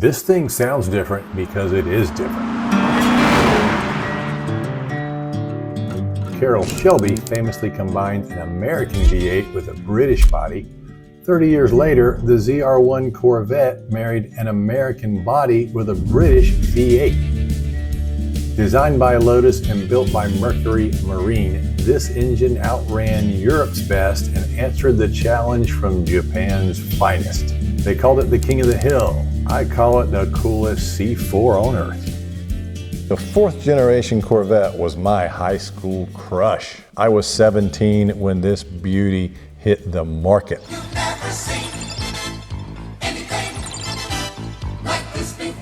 This thing sounds different because it is different. Carroll Shelby famously combined an American V8 with a British body. 30 years later, the ZR-1 Corvette married an American body with a British V8. Designed by Lotus and built by Mercury Marine, this engine outran Europe's best and answered the challenge from Japan's finest. They called it the King of the Hill. I call it the coolest C4 on Earth. The fourth generation Corvette was my high school crush. I was 17 when this beauty hit the market.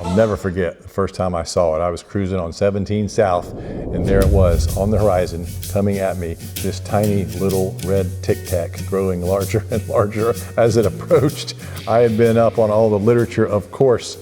I'll never forget the first time I saw it. I was cruising on 17 South, and there it was on the horizon coming at me, this tiny little red Tic Tac growing larger and larger as it approached. I had been up on all the literature, of course.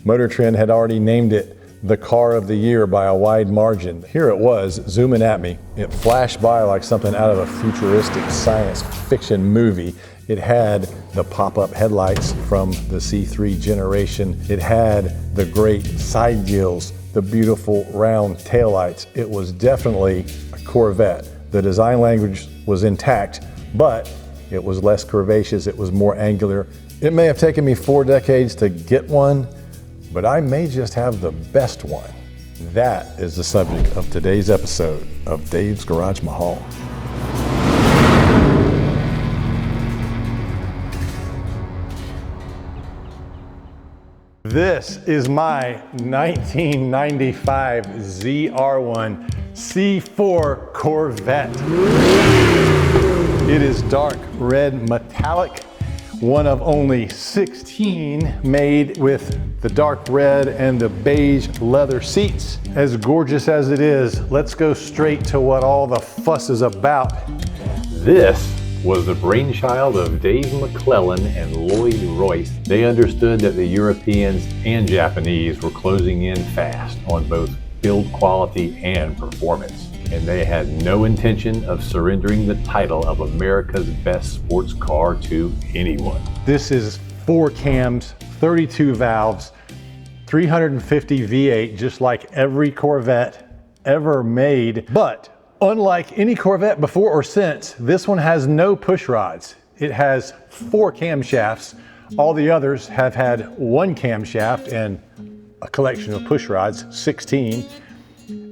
Motor Trend had already named it the car of the year by a wide margin. Here it was, zooming at me. It flashed by like something out of a futuristic science fiction movie. It had the pop-up headlights from the C3 generation. It had the great side gills, the beautiful round taillights. It was definitely a Corvette. The design language was intact, but it was less curvaceous, it was more angular. It may have taken me 4 decades to get one, but I may just have the best one. That is the subject of today's episode of Dave's Garage Mahal. This is my 1995 ZR-1 C4 Corvette. It is dark red metallic, one of only 16 made with the dark red and the beige leather seats. As gorgeous as it is, let's go straight to what all the fuss is about. This was the brainchild of Dave McClellan and Lloyd Royce. They understood that the Europeans and Japanese were closing in fast on both build quality and performance, and they had no intention of surrendering the title of America's best sports car to anyone. This is 4 cams, 32 valves, 350 V8, just like every Corvette ever made. But unlike any Corvette before or since, this one has no push rods. It has 4 camshafts. All the others have had 1 camshaft and a collection of push rods, 16,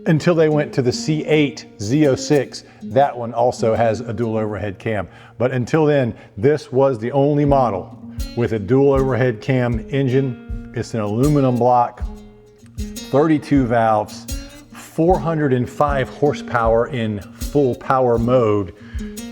until they went to the C8 Z06. That one also has a dual overhead cam. But until then, this was the only model with a dual overhead cam engine. It's an aluminum block, 32 valves, 405 horsepower in full power mode,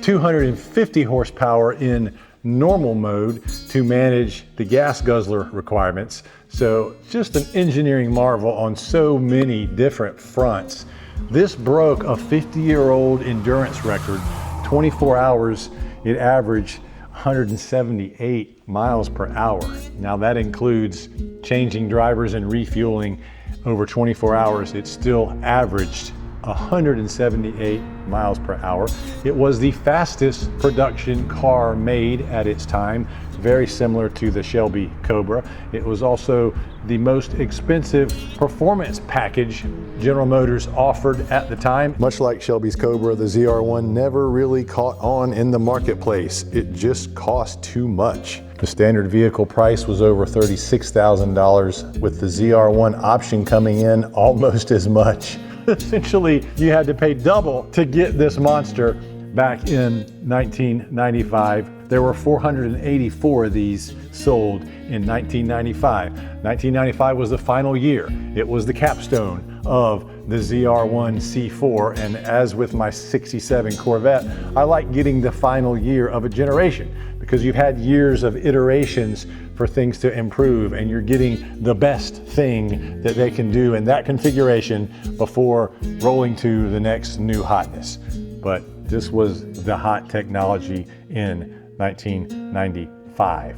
250 horsepower in normal mode to manage the gas guzzler requirements. So just an engineering marvel on so many different fronts. This broke a 50-year-old endurance record. 24 hours, it averaged 178 miles per hour. Now that includes changing drivers and refueling. Over 24 hours, it still averaged 178 miles per hour. It was the fastest production car made at its time, very similar to the Shelby Cobra. It was also the most expensive performance package General Motors offered at the time. Much like Shelby's Cobra, the ZR-1 never really caught on in the marketplace. It just cost too much. The standard vehicle price was over $36,000, with the ZR-1 option coming in almost as much. Essentially, you had to pay double to get this monster back in 1995. There were 484 of these sold in 1995. 1995 was the final year. It was the capstone of the ZR-1 C4, and as with my 67 Corvette, I like getting the final year of a generation because you've had years of iterations for things to improve, and you're getting the best thing that they can do in that configuration before rolling to the next new hotness. But this was the hot technology in 1995.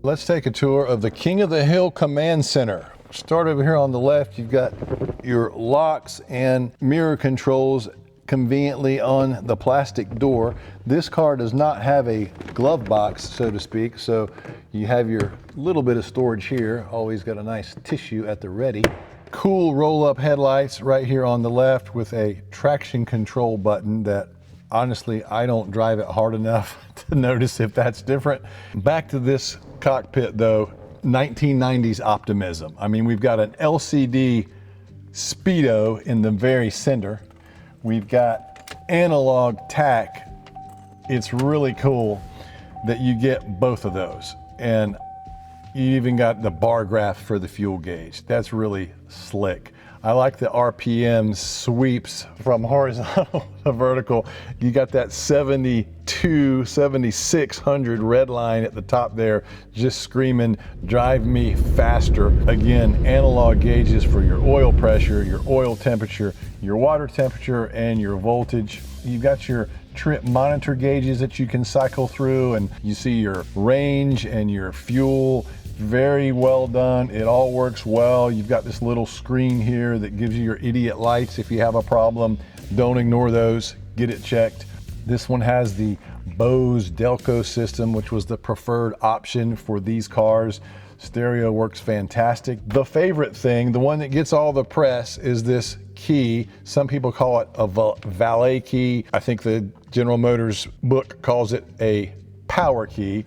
Let's take a tour of the King of the Hill Command Center. Start over here on the left. You've got your locks and mirror controls conveniently on the plastic door. This car does not have a glove box, so to speak, so you have your little bit of storage here. Always got a nice tissue at the ready. Cool roll-up headlights right here on the left with a traction control button that honestly, I don't drive it hard enough to notice if that's different. Back to this cockpit though, 1990s optimism. I mean, we've got an LCD Speedo in the very center. We've got analog tack. It's really cool that you get both of those. And you even got the bar graph for the fuel gauge. That's really slick. I like the RPM sweeps from horizontal to vertical. You got that 7600 red line at the top there, just screaming, drive me faster. Again, analog gauges for your oil pressure, your oil temperature, your water temperature, and your voltage. You've got your trip monitor gauges that you can cycle through, and you see your range and your fuel. Very well done. It all works well. You've got this little screen here that gives you your idiot lights if you have a problem. Don't ignore those. Get it checked. This one has the Bose Delco system, which was the preferred option for these cars. Stereo works fantastic. The favorite thing, the one that gets all the press, is this key. Some people call it a valet key. I think the General Motors book calls it a power key.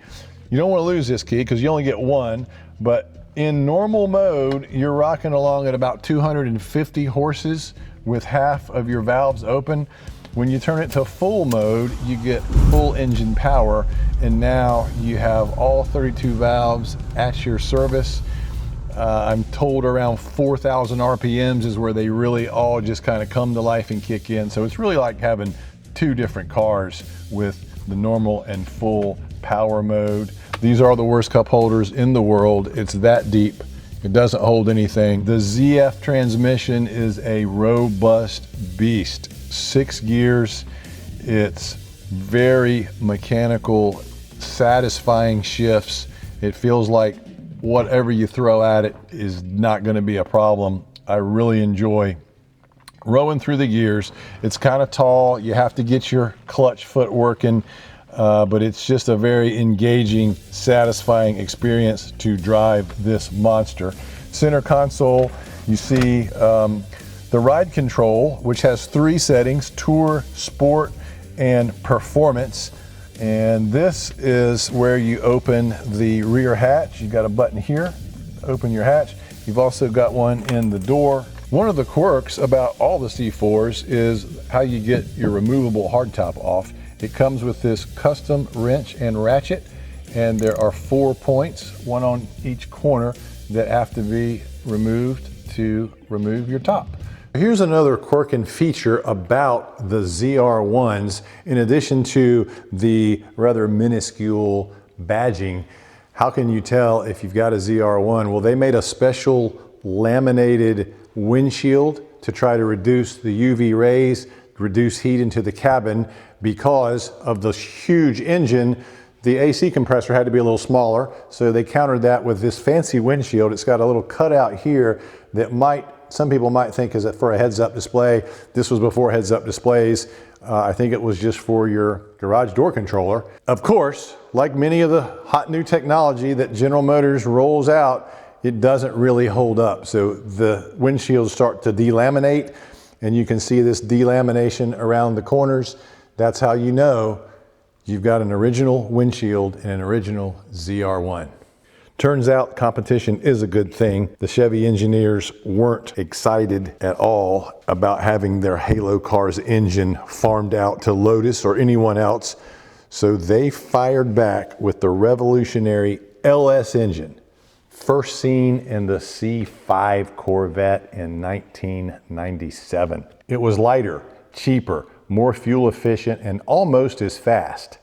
You don't want to lose this key because you only get one, but in normal mode, you're rocking along at about 250 horses with half of your valves open. When you turn it to full mode, you get full engine power, and now you have all 32 valves at your service. I'm told around 4,000 RPMs is where they really all just kind of come to life and kick in. So it's really like having two different cars with the normal and full power mode. These are the worst cup holders in the world. It's that deep. It doesn't hold anything. The ZF transmission is a robust beast. 6 gears. It's very mechanical, satisfying shifts. It feels like whatever you throw at it is not going to be a problem. I really enjoy rowing through the gears. It's kind of tall. You have to get your clutch foot working. But it's just a very engaging, satisfying experience to drive this monster. Center console, you see the ride control, which has 3 settings: Tour, Sport, and Performance. And this is where you open the rear hatch. You've got a button here, open your hatch. You've also got one in the door. One of the quirks about all the C4s is how you get your removable hardtop off. It comes with this custom wrench and ratchet, and there are 4 points, one on each corner, that have to be removed to remove your top. Here's another quirk and feature about the ZR-1s. In addition to the rather minuscule badging, how can you tell if you've got a ZR-1? Well, they made a special laminated windshield to try to reduce the UV rays, reduce heat into the cabin. Because of the huge engine, the AC compressor had to be a little smaller, so they countered that with this fancy windshield. It's got a little cutout here that some people might think is for a heads-up display. This was before heads-up displays. I think it was just for your garage door controller. Of course, like many of the hot new technology that General Motors rolls out, it doesn't really hold up. So the windshields start to delaminate, and you can see this delamination around the corners. That's how you know you've got an original windshield and an original ZR-1. Turns out competition is a good thing. The Chevy engineers weren't excited at all about having their Halo car's engine farmed out to Lotus or anyone else. So they fired back with the revolutionary LS engine, first seen in the C5 Corvette in 1997. It was lighter, cheaper, more fuel efficient, and almost as fast.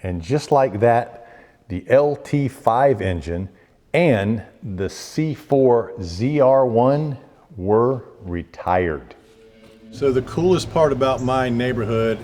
And just like that, the LT5 engine and the C4 ZR-1 were retired. So the coolest part about my neighborhood,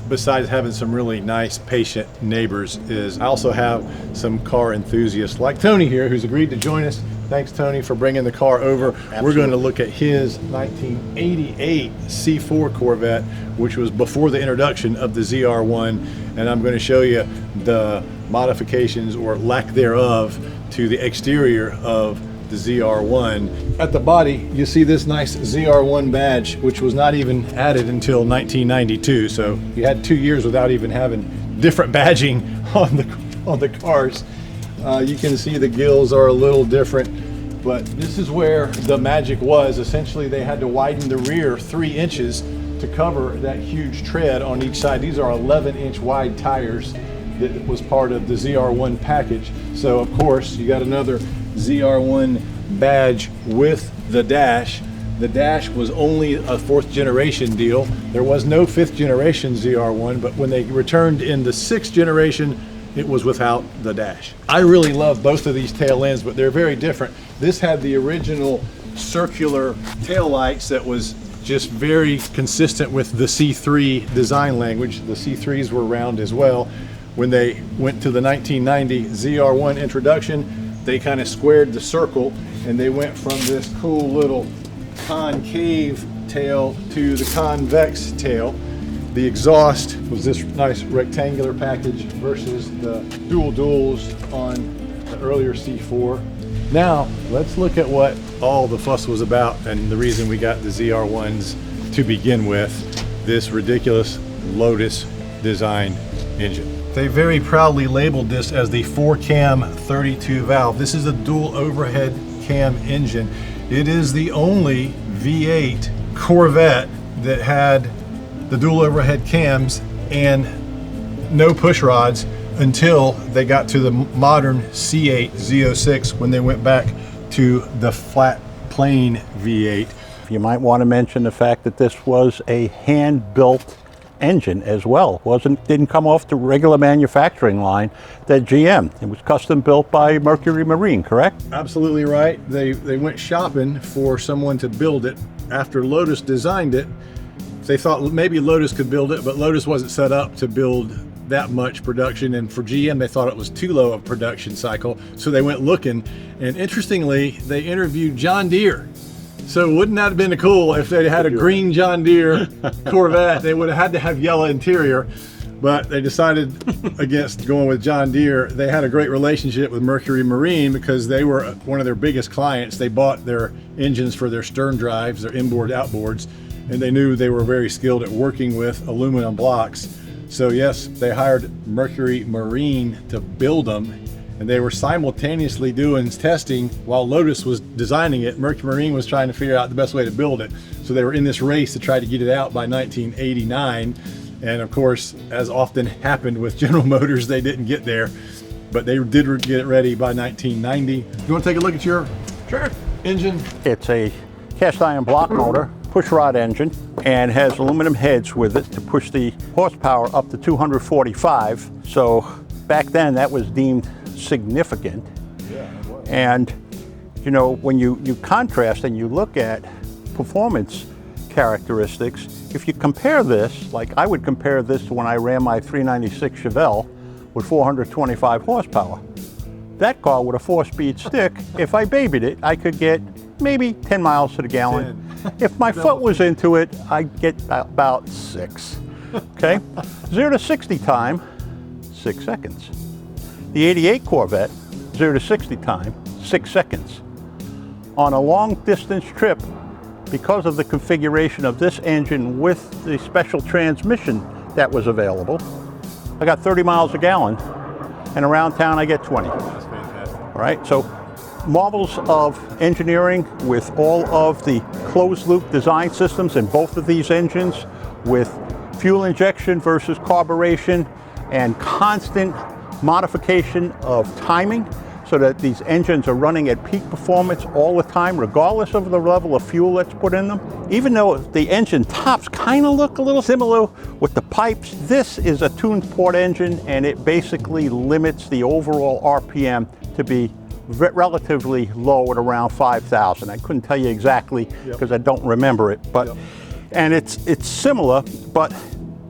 besides having some really nice, patient neighbors, is I also have some car enthusiasts like Tony here, who's agreed to join us Thanks, Tony, for bringing the car over. Absolutely. We're going to look at his 1988 C4 Corvette, which was before the introduction of the ZR-1, and I'm going to show you the modifications or lack thereof to the exterior of the ZR-1. At the body, you see this nice ZR-1 badge, which was not even added until 1992. So you had 2 years without even having different badging on the cars. You can see the gills are a little different, but this is where the magic was. Essentially, they had to widen the rear 3 inches to cover that huge tread on each side. These are 11-inch wide tires that was part of the ZR-1 package. So of course, you got another ZR-1 badge with the dash. The dash was only a 4th generation deal. There was no 5th generation ZR-1, but when they returned in the 6th generation, it was without the dash. I really love both of these tail ends, but they're very different. This had the original circular tail lights that was just very consistent with the C3 design language. The C3s were round as well. When they went to the 1990 ZR-1 introduction, they kind of squared the circle and they went from this cool little concave tail to the convex tail. The exhaust was this nice rectangular package versus the duals on the earlier C4. Now, let's look at what all the fuss was about and the reason we got the ZR-1s to begin with, this ridiculous Lotus design engine. They very proudly labeled this as the 4-cam 32 valve. This is a dual overhead cam engine. It is the only V8 Corvette that had the dual overhead cams and no push rods until they got to the modern C8 Z06 when they went back to the flat plain V8. You might want to mention the fact that this was a hand-built engine as well. Didn't come off the regular manufacturing line that GM. It was custom built by Mercury Marine, correct? Absolutely right. They went shopping for someone to build it after Lotus designed it. They thought maybe Lotus could build it, but Lotus wasn't set up to build that much production, and for GM they thought it was too low a production cycle, so they went looking, and interestingly they interviewed John Deere. So wouldn't that have been cool if they had a green John Deere Corvette? They would have had to have yellow interior, but they decided against going with John Deere. They had a great relationship with Mercury Marine because they were one of their biggest clients. They bought their engines for their stern drives, their inboard outboards, and they knew they were very skilled at working with aluminum blocks. So yes, they hired Mercury Marine to build them, and they were simultaneously doing testing while Lotus was designing it. Mercury Marine was trying to figure out the best way to build it. So they were in this race to try to get it out by 1989. And of course, as often happened with General Motors, they didn't get there, but they did get it ready by 1990. You want to take a look at your engine? It's a cast iron block motor, push rod engine, and has aluminum heads with it to push the horsepower up to 245. So back then that was deemed significant. Yeah, it was. And you know, when you contrast and you look at performance characteristics, if you compare this, like I would compare this to when I ran my 396 Chevelle with 425 horsepower. That car with a 4-speed stick, if I babied it, I could get maybe 10 miles to the gallon. If my foot was into it, I'd get about 6. Okay? 0 to 60 time, 6 seconds. The 88 Corvette, 0 to 60 time, 6 seconds. On a long distance trip, because of the configuration of this engine with the special transmission that was available, I got 30 miles a gallon, and around town I get 20. That's fantastic. All right, so marvels of engineering with all of the closed loop design systems in both of these engines, with fuel injection versus carburation and constant modification of timing so that these engines are running at peak performance all the time, regardless of the level of fuel that's put in them. Even though the engine tops kind of look a little similar with the pipes, this is a tuned port engine, and it basically limits the overall RPM to be relatively low at around 5,000. I couldn't tell you exactly because I don't remember it, but and it's similar, but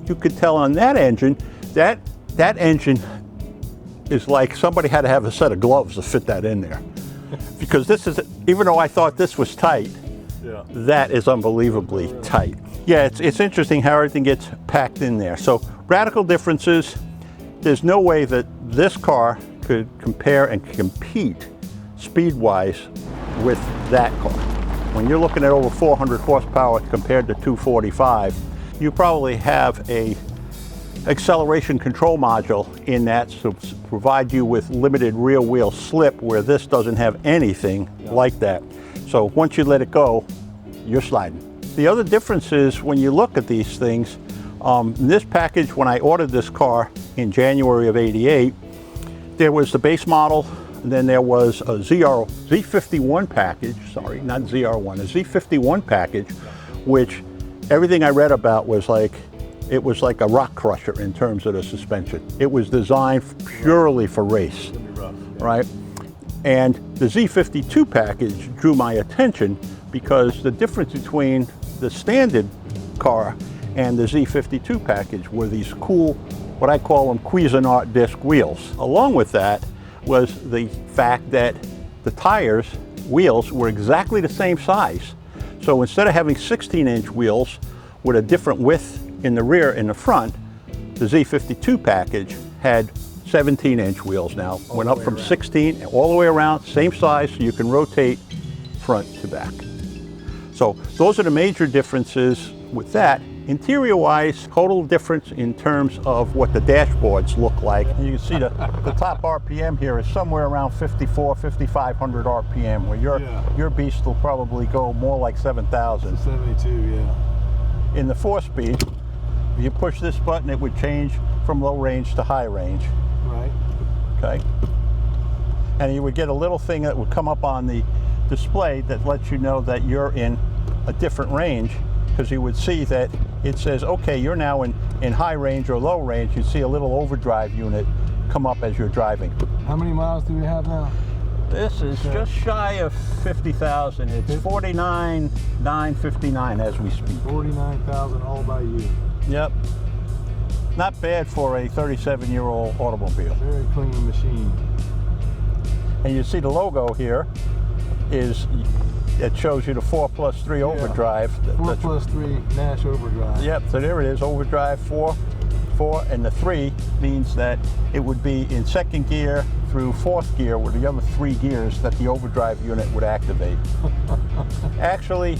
you could tell on that engine that engine is like somebody had to have a set of gloves to fit that in there. because this is, even though I thought this was tight, that is unbelievably tight. Yeah, it's interesting how everything gets packed in there. So radical differences. There's no way that this car could compare and compete speed-wise with that car. When you're looking at over 400 horsepower compared to 245, you probably have a acceleration control module in that to provide you with limited rear wheel slip, where this doesn't have anything like that. So once you let it go, you're sliding. The other difference is when you look at these things, in this package, when I ordered this car in January of '88, there was the base model, and then there was a Z51 package, sorry, not ZR-1, a Z51 package, which everything I read about was like, it was like a rock crusher in terms of the suspension. It was designed purely for race, right? And the Z52 package drew my attention because the difference between the standard car and the Z52 package were these cool, what I call them Cuisinart disc wheels. Along with that was the fact that the tires, wheels, were exactly the same size. So instead of having 16-inch wheels with a different width in the rear and the front, the Z52 package had 17-inch wheels now. Went up from 16 all the way around, same size, so you can rotate front to back. So those are the major differences with that. Interior-wise, total difference in terms of what the dashboards look like. And you can see the top RPM here is somewhere around 5,500 RPM, where your beast will probably go more like 7,000. 72, yeah. In the 4-speed, if you push this button, it would change from low range to high range. Right. Okay. And you would get a little thing that would come up on the display that lets you know that you're in a different range, because you would see that it says, okay, you're now in high range or low range. You see a little overdrive unit come up as you're driving. How many miles do we have now? This is just shy of 50,000. It's 49,959 as we speak. 49,000 all by you. Yep. Not bad for a 37-year-old automobile. Very clean machine. And you see the logo here is, it shows you the 4+3 overdrive. 4+3 Nash Overdrive. Yep, so there it is, overdrive 4, and the 3 means that it would be in second gear through fourth gear with the other 3 gears that the overdrive unit would activate. Actually,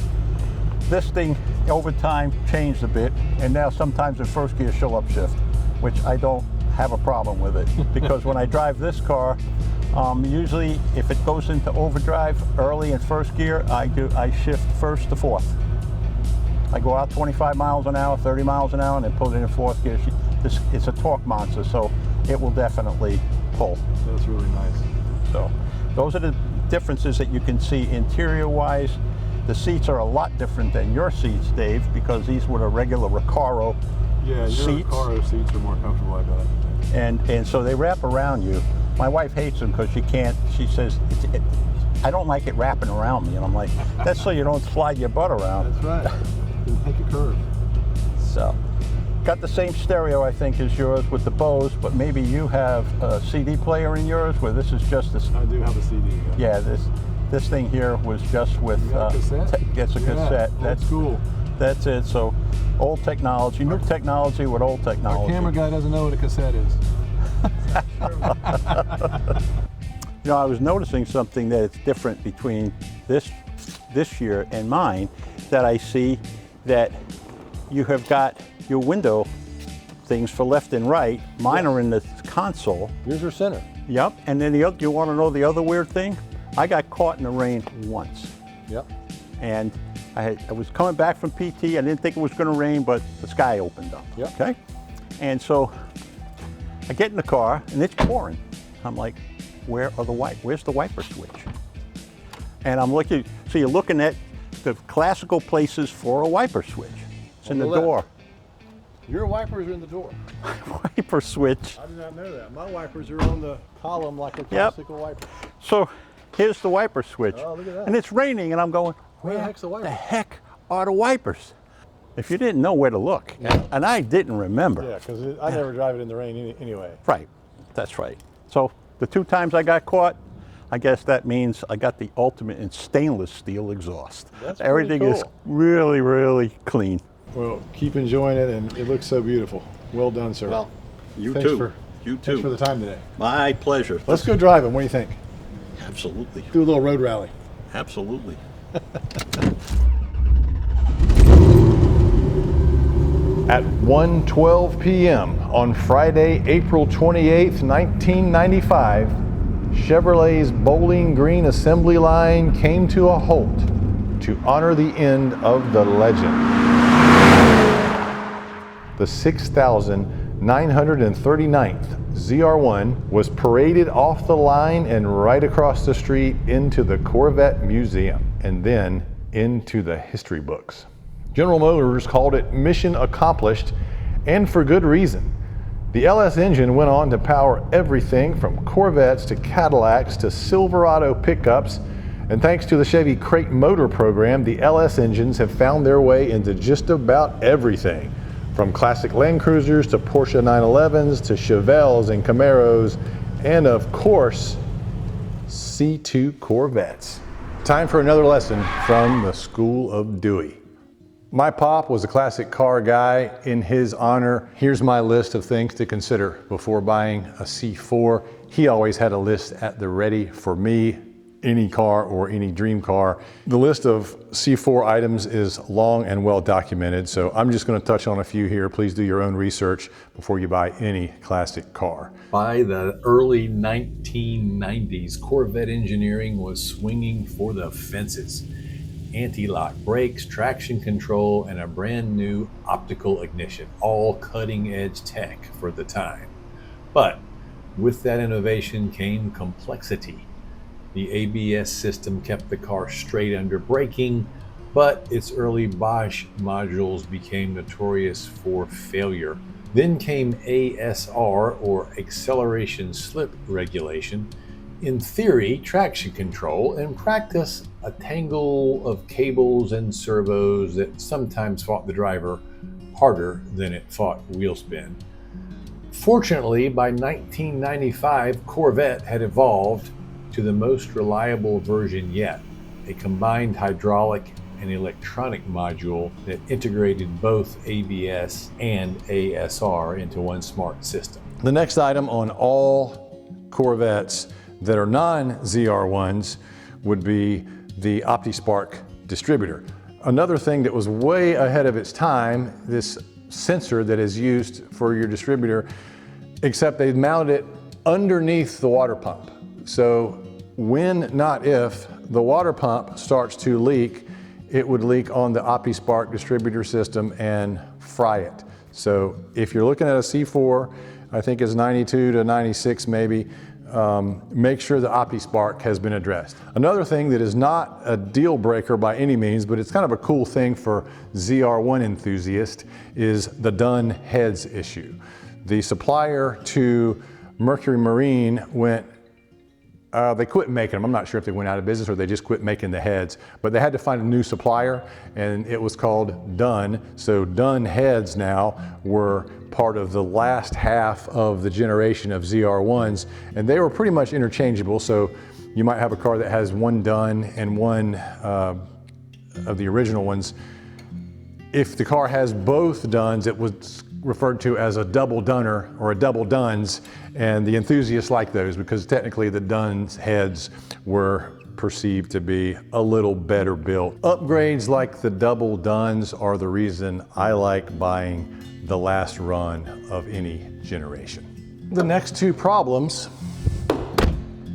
this thing over time changed a bit, and now sometimes in first gear she'll upshift, which I don't have a problem with it, because when I drive this car, usually if it goes into overdrive early in first gear, I shift first to fourth. I go out 25 miles an hour, 30 miles an hour, and then put it in fourth gear. It's a torque monster, so it will definitely pull. That's really nice. So those are the differences that you can see interior-wise. The seats are a lot different than your seats, Dave, because these were the regular Recaro seats. Your Recaro seats are more comfortable, I bet. And so they wrap around you. My wife hates them because she can't, she says, I don't like it wrapping around me. And I'm like, that's so you don't slide your butt around. That's right. You take a curve. So, got the same stereo, I think, as yours with the Bose, but maybe you have a CD player in yours where this is just this. I do have a CD. Yeah, this thing here was just with, cassette? It's a cassette. That's cool. That's it. So, old technology, new technology with old technology. Our camera guy doesn't know what a cassette is. You know, I was noticing something that it's different between this year and mine, that I see that you have got your window things for left and right. Mine are in the console. Yours are center. Yep. And then you want to know the other weird thing? I got caught in the rain once. Yep. And I was coming back from PT. I didn't think it was going to rain, but the sky opened up. Yep. Okay. And so I get in the car and it's pouring. I'm like, where's the wiper switch? And I'm looking, so you're looking at the classical places for a wiper switch. It's in the door. Your wipers are in the door. Wiper switch. I did not know that. My wipers are on the column like a classical wiper. So here's the wiper switch. Oh, look at that. And it's raining and I'm going, Where the heck's the wiper? The heck are the wipers? If you didn't know where to look, and I didn't remember. Yeah, because I never drive it in the rain anyway. Right, that's right. So the 2 times I got caught, I guess that means I got the ultimate in stainless steel exhaust. That's Everything pretty is cool. really, really clean. Well, keep enjoying it, and it looks so beautiful. Well done, sir. Well, you Thanks too. for, You Thanks for too. the time today. My pleasure. Let's go driving. What do you think? Absolutely. Do a little road rally. Absolutely. At 1:12 p.m. on Friday, April 28th, 1995, Chevrolet's Bowling Green assembly line came to a halt to honor the end of the legend. The 6,939th ZR-1 was paraded off the line and right across the street into the Corvette Museum, and then into the history books. General Motors called it mission accomplished, and for good reason. The LS engine went on to power everything from Corvettes to Cadillacs to Silverado pickups, and thanks to the Chevy Crate Motor program, the LS engines have found their way into just about everything, from classic Land Cruisers to Porsche 911s to Chevelles and Camaros, and of course, C2 Corvettes. Time for another lesson from the School of Dewey. My pop was a classic car guy. In his honor, here's my list of things to consider before buying a C4. He always had a list at the ready for me, any car or any dream car. The list of C4 items is long and well documented, so I'm just going to touch on a few here. Please do your own research before you buy any classic car. By the early 1990s, Corvette engineering was swinging for the fences. Anti-lock brakes, traction control, and a brand new optical ignition, all cutting-edge tech for the time. But with that innovation came complexity. The ABS system kept the car straight under braking, but its early Bosch modules became notorious for failure. Then came ASR, or acceleration slip regulation. In theory, traction control. In practice, a tangle of cables and servos that sometimes fought the driver harder than it fought wheel spin. Fortunately, by 1995, Corvette had evolved to the most reliable version yet, a combined hydraulic and electronic module that integrated both ABS and ASR into one smart system. The next item on all Corvettes that are non-ZR1s would be the OptiSpark distributor. Another thing that was way ahead of its time, this sensor that is used for your distributor, except they mounted it underneath the water pump. So when, not if, the water pump starts to leak, it would leak on the OptiSpark distributor system and fry it. So if you're looking at a C4, I think it's 92 to 96 maybe, make sure the OptiSpark has been addressed. Another thing that is not a deal breaker by any means, but it's kind of a cool thing for ZR1 enthusiasts, is the Dunn Heads issue. The supplier to Mercury Marine went, they quit making them. I'm not sure if they went out of business or they just quit making the heads, but they had to find a new supplier, and it was called Dunn. So Dunn Heads now were part of the last half of the generation of ZR1s, and they were pretty much interchangeable. So you might have a car that has one Dunn and one of the original ones. If the car has both Dunns, it was referred to as a double Dunner or a double Dunns, and the enthusiasts like those because technically the Dunn Heads were perceived to be a little better built. Upgrades like the double Dunns are the reason I like buying the last run of any generation. The next two problems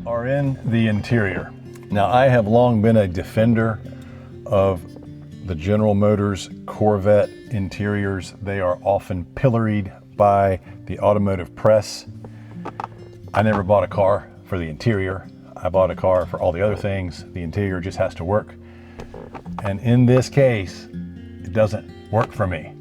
are in the interior. Now, I have long been a defender of the General Motors Corvette interiors. They are often pilloried by the automotive press. I never bought a car for the interior. I bought a car for all the other things. The interior just has to work. And in this case, it doesn't work for me.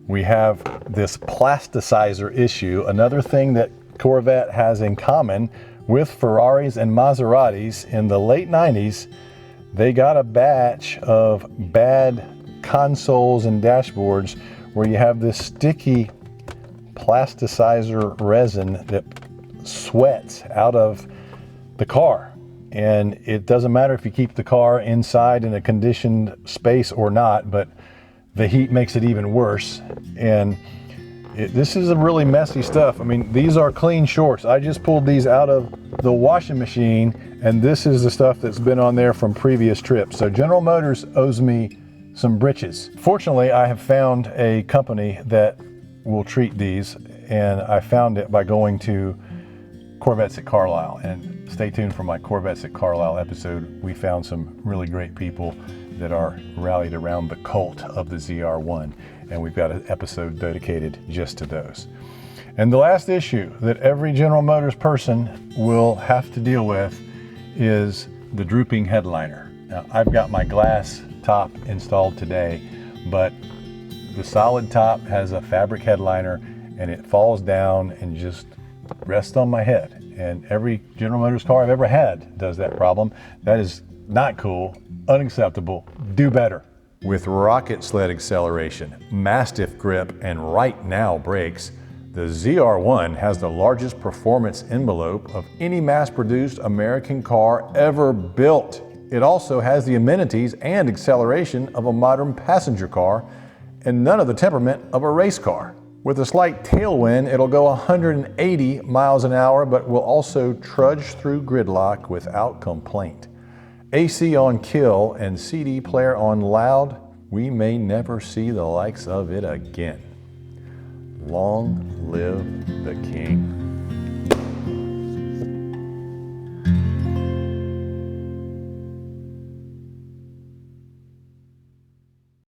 We have this plasticizer issue, another thing that Corvette has in common with Ferraris and Maseratis. In the late 90s, they got a batch of bad consoles and dashboards where you have this sticky plasticizer resin that sweats out of the car. and it doesn't matter if you keep the car inside in a conditioned space or not, but the heat makes it even worse. And this is a really messy stuff. I mean, these are clean shorts. I just pulled these out of the washing machine, and this is the stuff that's been on there from previous trips. So General Motors owes me some britches. Fortunately, I have found a company that will treat these, and I found it by going to Corvettes at Carlisle. And stay tuned for my Corvettes at Carlisle episode. We found some really great people that are rallied around the cult of the ZR-1, and we've got an episode dedicated just to those. And the last issue that every General Motors person will have to deal with is the drooping headliner. Now, I've got my glass top installed today, but the solid top has a fabric headliner, and it falls down and just rests on my head. And every General Motors car I've ever had does that problem. That is not cool, unacceptable, do better. With rocket sled acceleration, mastiff grip, and right now brakes, the ZR-1 has the largest performance envelope of any mass-produced American car ever built. It also has the amenities and acceleration of a modern passenger car, and none of the temperament of a race car. With a slight tailwind, it'll go 180 miles an hour, but will also trudge through gridlock without complaint. AC on kill and CD player on loud, we may never see the likes of it again. Long live the king.